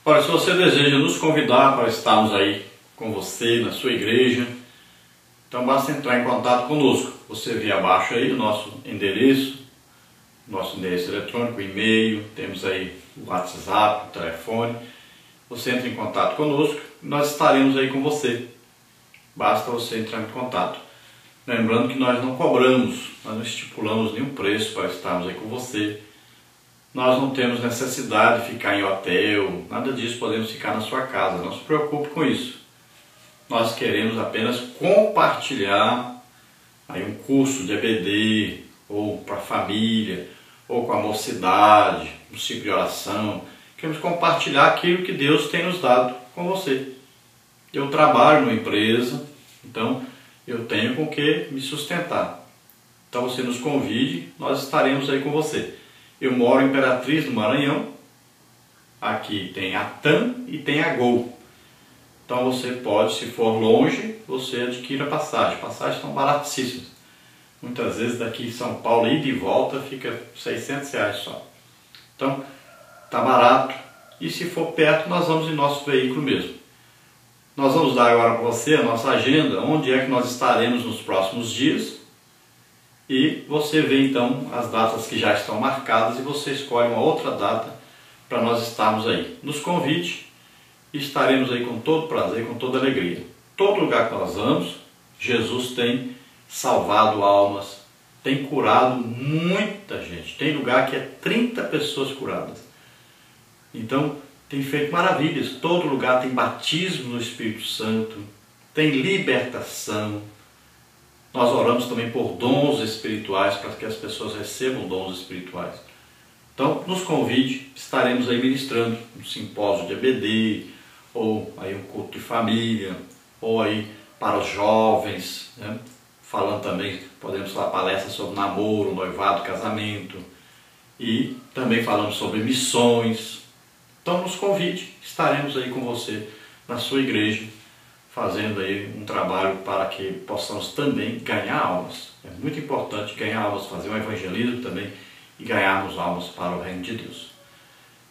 Olha, se você deseja nos convidar para estarmos aí com você, na sua igreja, então basta entrar em contato conosco. Você vê abaixo aí o nosso endereço eletrônico, e-mail, temos aí o WhatsApp, o telefone. Você entra em contato conosco, nós estaremos aí com você. Basta você entrar em contato. Lembrando que nós não cobramos, nós não estipulamos nenhum preço para estarmos aí com você. Nós não temos necessidade de ficar em hotel, nada disso, podemos ficar na sua casa, não se preocupe com isso. Nós queremos apenas compartilhar aí um curso de EBD, ou para a família, ou com a mocidade, um ciclo de oração. Queremos compartilhar aquilo que Deus tem nos dado com você. Eu trabalho numa empresa, então eu tenho com que me sustentar. Então você nos convide, nós estaremos aí com você. Eu moro em Imperatriz, no Maranhão. Aqui tem a TAM e tem a Gol. Então você pode, se for longe, você adquire a passagem. As passagens estão baratíssimas. Muitas vezes daqui em São Paulo, ida e volta, fica R$600 só. Então, está barato. E se for perto, nós vamos em nosso veículo mesmo. Nós vamos dar agora para você a nossa agenda, onde é que nós estaremos nos próximos dias. E você vê então as datas que já estão marcadas e você escolhe uma outra data para nós estarmos aí. Nos convide e estaremos aí com todo prazer, com toda alegria. Todo lugar que nós vamos, Jesus tem salvado almas, tem curado muita gente. Tem lugar que é 30 pessoas curadas. Então, tem feito maravilhas. Todo lugar tem batismo no Espírito Santo, tem libertação. Nós oramos também por dons espirituais, para que as pessoas recebam dons espirituais. Então, nos convide, estaremos aí ministrando um simpósio de EBD, ou aí um culto de família, ou aí para os jovens, né? Falando também, podemos falar palestras sobre namoro, noivado, casamento, e também falamos sobre missões. Então nos convide, estaremos aí com você na sua igreja, fazendo aí um trabalho para que possamos também ganhar almas. É muito importante ganhar almas, fazer um evangelismo também e ganharmos almas para o reino de Deus.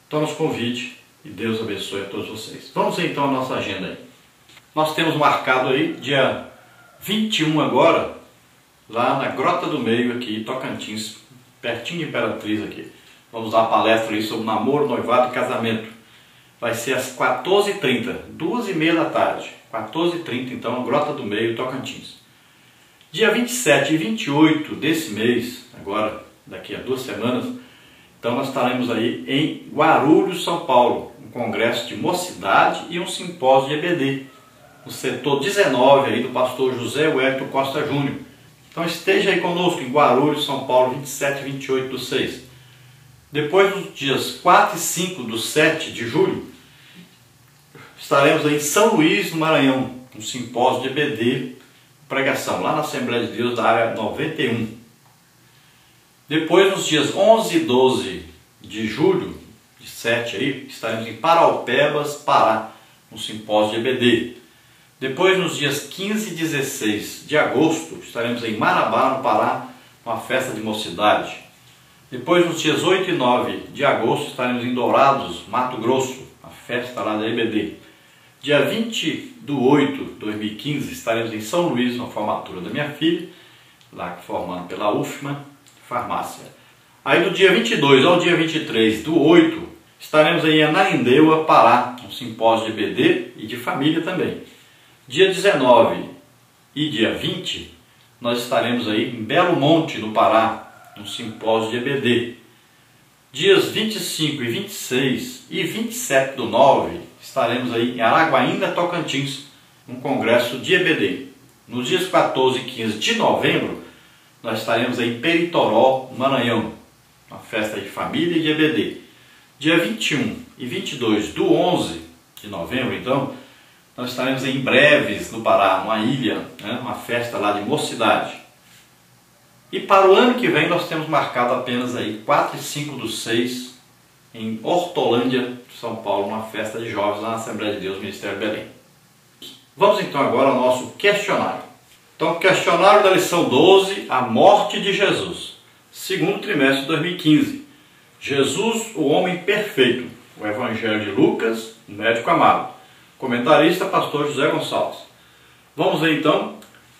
Então nos convide e Deus abençoe a todos vocês. Vamos ver então a nossa agenda aí. Nós temos marcado aí dia 21 agora, lá na Grota do Meio aqui, Tocantins, pertinho de Imperatriz aqui. Vamos dar uma palestra aí sobre namoro, noivado e casamento. Vai ser às 14h30, 2h30 da tarde. 14h30, então, Grota do Meio, Tocantins. Dia 27 e 28 desse mês, agora, daqui a 2 semanas, então nós estaremos aí em Guarulhos, São Paulo, um congresso de mocidade e um simpósio de EBD, no setor 19 aí do pastor José Wellington Costa Júnior. Então esteja aí conosco em Guarulhos, São Paulo, 27 e 28 do 6. Depois, nos dias 4 e 5 do 7 de julho, estaremos aí em São Luís, no Maranhão, um simpósio de EBD, pregação, lá na Assembleia de Deus da área 91. Depois, nos dias 11 e 12 de julho, de 7 aí, estaremos em Paraupebas, Pará, um simpósio de EBD. Depois, nos dias 15 e 16 de agosto, estaremos em Marabá, no Pará, uma festa de mocidade. Depois, nos dias 8 e 9 de agosto, estaremos em Dourados, Mato Grosso, a festa lá da EBD. Dia 20 de 8 de 2015, estaremos em São Luís, na formatura da minha filha, lá formando pela UFMA, farmácia. Aí do dia 22 ao dia 23 do 8, estaremos aí em Ananindeua, Pará, um simpósio de EBD e de família também. Dia 19 e dia 20, nós estaremos aí em Belo Monte, no Pará, um simpósio de EBD. Dias 25 e 26 e 27 do 9, estaremos aí em Araguaína, Tocantins, um congresso de EBD. Nos dias 14 e 15 de novembro, nós estaremos aí em Peritoró, Maranhão, uma festa de família e de EBD. Dia 21 e 22 do 11 de novembro, então, nós estaremos em Breves, no Pará, uma ilha, né, uma festa lá de mocidade. E para o ano que vem nós temos marcado apenas aí 4 e 5 do 6 em Hortolândia, São Paulo, uma festa de jovens lá na Assembleia de Deus, Ministério Belém. Vamos então agora ao nosso questionário. Então, questionário da lição 12, a morte de Jesus. Segundo trimestre de 2015. Jesus, o homem perfeito. o Evangelho de Lucas, o médico amado. Comentarista, pastor José Gonçalves. Vamos ver então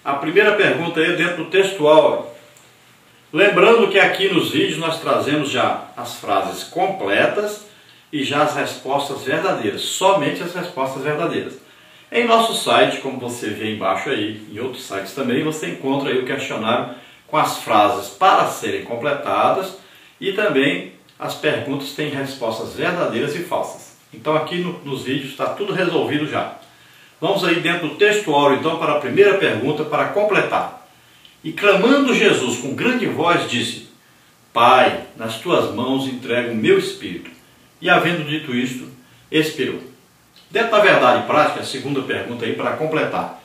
a primeira pergunta aí dentro do textual. Lembrando que aqui nos vídeos nós trazemos já as frases completas e já as respostas verdadeiras, somente as respostas verdadeiras. Em nosso site, como você vê embaixo aí, em outros sites também, você encontra aí o questionário com as frases para serem completadas e também as perguntas têm respostas verdadeiras e falsas. Então aqui nos vídeos está tudo resolvido já. Vamos aí dentro do textual então para a primeira pergunta para completar. E clamando Jesus com grande voz disse: Pai, nas tuas mãos entrego o meu espírito. E havendo dito isto, expirou. Dentro da verdade prática, a segunda pergunta aí para completar.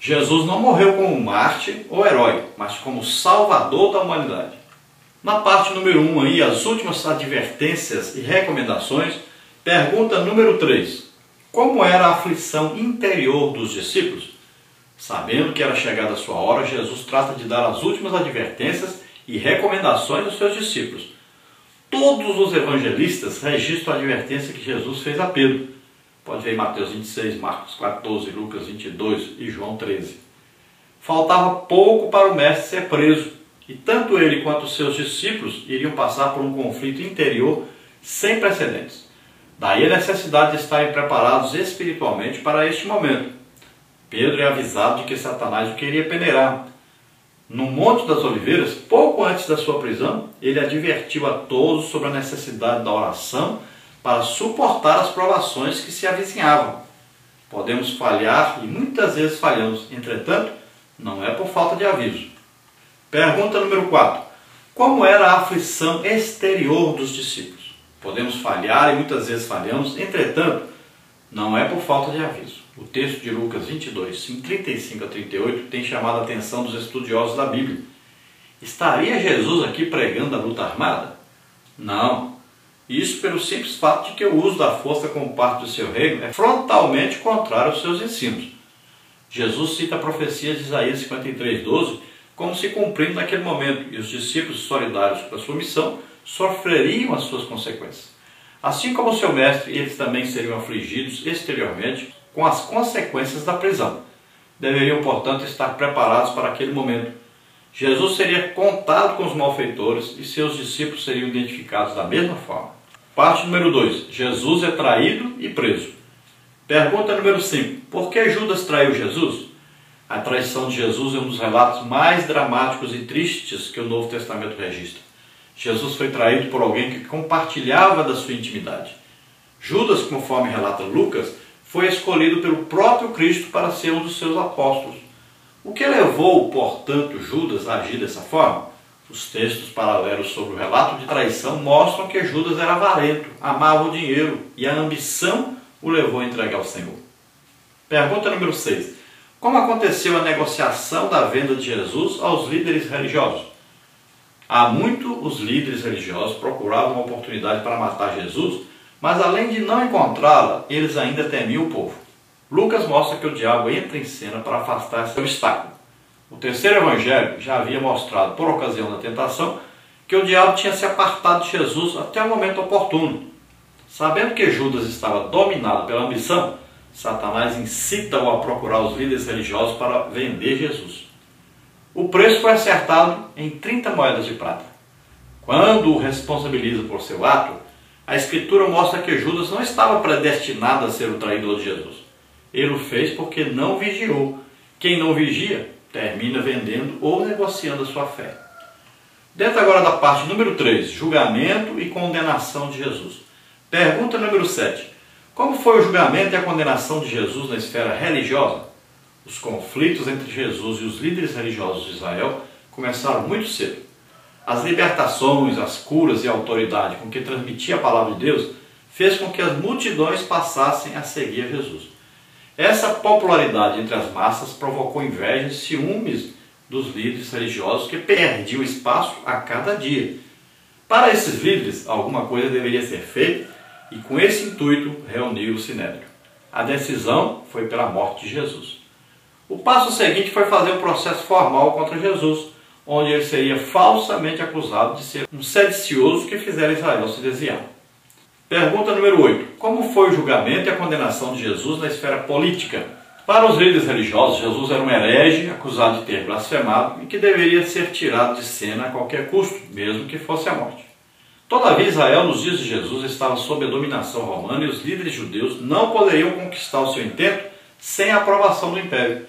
Jesus não morreu como mártir ou herói, mas como salvador da humanidade. Na parte número 1 aí, as últimas advertências e recomendações, pergunta número 3. Como era a aflição interior dos discípulos? Sabendo que era chegada a sua hora, Jesus trata de dar as últimas advertências e recomendações aos seus discípulos. Todos os evangelistas registram a advertência que Jesus fez a Pedro. Pode ver em Mateus 26, Marcos 14, Lucas 22 e João 13. Faltava pouco para o mestre ser preso, e tanto ele quanto os seus discípulos iriam passar por um conflito interior sem precedentes. Daí a necessidade de estarem preparados espiritualmente para este momento. Pedro é avisado de que Satanás o queria peneirar. No Monte das Oliveiras, pouco antes da sua prisão, ele advertiu a todos sobre a necessidade da oração para suportar as provações que se avizinhavam. Podemos falhar e muitas vezes falhamos, entretanto, não é por falta de aviso. Pergunta número 4. Como era a aflição exterior dos discípulos? Podemos falhar e muitas vezes falhamos, entretanto, não é por falta de aviso. O texto de Lucas 22, 35 a 38, tem chamado a atenção dos estudiosos da Bíblia. Estaria Jesus aqui pregando a luta armada? Não. Isso pelo simples fato de que o uso da força como parte do seu reino é frontalmente contrário aos seus ensinos. Jesus cita a profecia de Isaías 53, 12, como se cumprindo naquele momento, e os discípulos solidários com a sua missão sofreriam as suas consequências. Assim como seu mestre, eles também seriam afligidos exteriormente com as consequências da prisão. Deveriam, portanto, estar preparados para aquele momento. Jesus seria contado com os malfeitores e seus discípulos seriam identificados da mesma forma. Parte número 2. Jesus é traído e preso. Pergunta número 5. Por que Judas traiu Jesus? A traição de Jesus é um dos relatos mais dramáticos e tristes que o Novo Testamento registra. Jesus foi traído por alguém que compartilhava da sua intimidade. Judas, conforme relata Lucas, foi escolhido pelo próprio Cristo para ser um dos seus apóstolos. O que levou, portanto, Judas a agir dessa forma? Os textos paralelos sobre o relato de traição mostram que Judas era avarento, amava o dinheiro e a ambição o levou a entregar ao Senhor. Pergunta número 6. Como aconteceu a negociação da venda de Jesus aos líderes religiosos? Há muito os líderes religiosos procuravam uma oportunidade para matar Jesus, mas além de não encontrá-la, eles ainda temiam o povo. Lucas mostra que o diabo entra em cena para afastar esse obstáculo. O terceiro evangelho já havia mostrado, por ocasião da tentação, que o diabo tinha se apartado de Jesus até o momento oportuno. Sabendo que Judas estava dominado pela ambição, Satanás incita-o a procurar os líderes religiosos para vender Jesus. O preço foi acertado em 30 moedas de prata. Quando o responsabiliza por seu ato, a Escritura mostra que Judas não estava predestinado a ser o traidor de Jesus. Ele o fez porque não vigiou. Quem não vigia, termina vendendo ou negociando a sua fé. Dentro agora da parte número 3, julgamento e condenação de Jesus. Pergunta número 7. Como foi o julgamento e a condenação de Jesus na esfera religiosa? Os conflitos entre Jesus e os líderes religiosos de Israel começaram muito cedo. As libertações, as curas e a autoridade com que transmitia a palavra de Deus fez com que as multidões passassem a seguir Jesus. Essa popularidade entre as massas provocou inveja e ciúmes dos líderes religiosos que perdiam espaço a cada dia. Para esses líderes, alguma coisa deveria ser feita e com esse intuito reuniu o Sinédrio. A decisão foi pela morte de Jesus. O passo seguinte foi fazer um processo formal contra Jesus, onde ele seria falsamente acusado de ser um sedicioso que fizera Israel se desviar. Pergunta número 8. Como foi o julgamento e a condenação de Jesus na esfera política? Para os líderes religiosos, Jesus era um herege acusado de ter blasfemado e que deveria ser tirado de cena a qualquer custo, mesmo que fosse a morte. Todavia, Israel, nos dias de Jesus, estava sob a dominação romana e os líderes judeus não poderiam conquistar o seu intento sem a aprovação do império.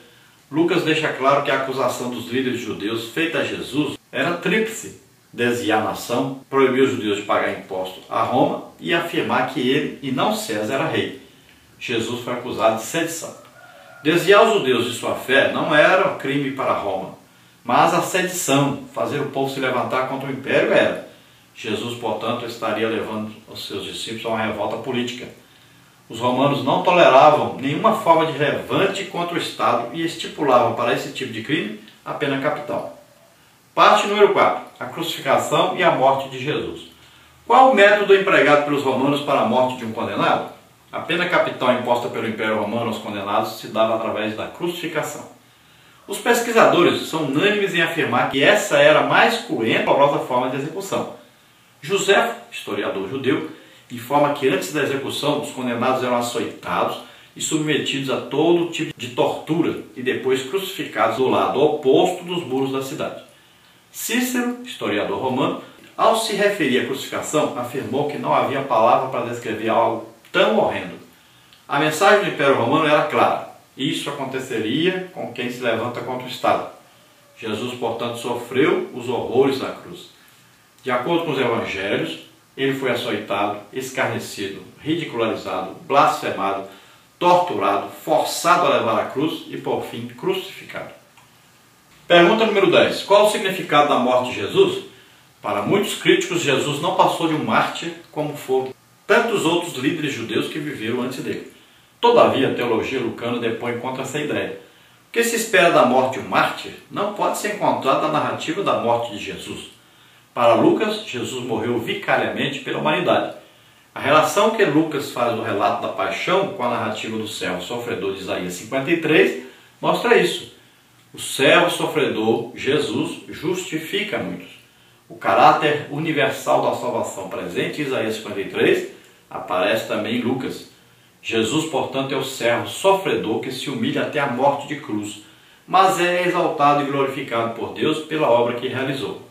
Lucas deixa claro que a acusação dos líderes judeus feita a Jesus era tríplice: desviar a nação, proibir os judeus de pagar imposto a Roma e afirmar que ele, e não César, era rei. Jesus foi acusado de sedição. Desviar os judeus de sua fé não era um crime para Roma, mas a sedição, fazer o povo se levantar contra o império, era. Jesus, portanto, estaria levando os seus discípulos a uma revolta política. Os romanos não toleravam nenhuma forma de levante contra o Estado e estipulavam para esse tipo de crime a pena capital. Parte número 4. A crucificação e a morte de Jesus. Qual o método empregado pelos romanos para a morte de um condenado? A pena capital imposta pelo Império Romano aos condenados se dava através da crucificação. Os pesquisadores são unânimes em afirmar que essa era a mais cruenta e dolorosa forma de execução. José, historiador judeu, informa que antes da execução os condenados eram açoitados e submetidos a todo tipo de tortura e depois crucificados do lado oposto dos muros da cidade. Cícero, historiador romano, ao se referir à crucificação, afirmou que não havia palavra para descrever algo tão horrendo. A mensagem do Império Romano era clara: isso aconteceria com quem se levanta contra o Estado. Jesus, portanto, sofreu os horrores da cruz. De acordo com os evangelhos, ele foi açoitado, escarnecido, ridicularizado, blasfemado, torturado, forçado a levar a cruz e, por fim, crucificado. Pergunta número 10. Qual o significado da morte de Jesus? Para muitos críticos, Jesus não passou de um mártir como foram tantos outros líderes judeus que viveram antes dele. Todavia, a teologia lucana depõe contra essa ideia. O que se espera da morte de um mártir não pode ser encontrado na narrativa da morte de Jesus. Para Lucas, Jesus morreu vicariamente pela humanidade. A relação que Lucas faz do relato da paixão com a narrativa do servo sofredor de Isaías 53 mostra isso. O servo sofredor, Jesus, justifica muitos. O caráter universal da salvação presente em Isaías 53 aparece também em Lucas. Jesus, portanto, é o servo sofredor que se humilha até a morte de cruz, mas é exaltado e glorificado por Deus pela obra que realizou.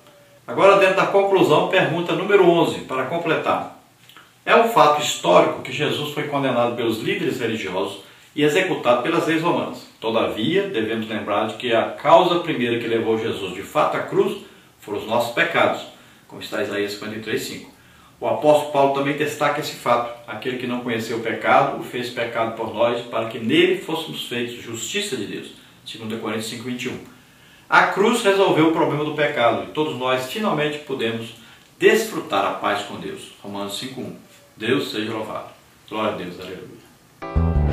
Agora, dentro da conclusão, pergunta número 11, para completar. É um fato histórico que Jesus foi condenado pelos líderes religiosos e executado pelas leis romanas. Todavia, devemos lembrar de que a causa primeira que levou Jesus de fato à cruz foram os nossos pecados, como está em Isaías 53:5. O apóstolo Paulo também destaca esse fato: aquele que não conheceu o pecado, o fez pecado por nós, para que nele fôssemos feitos justiça de Deus. 2 Coríntios 5:21. A cruz resolveu o problema do pecado e todos nós finalmente podemos desfrutar a paz com Deus. Romanos 5:1. Deus seja louvado. Glória a Deus, aleluia.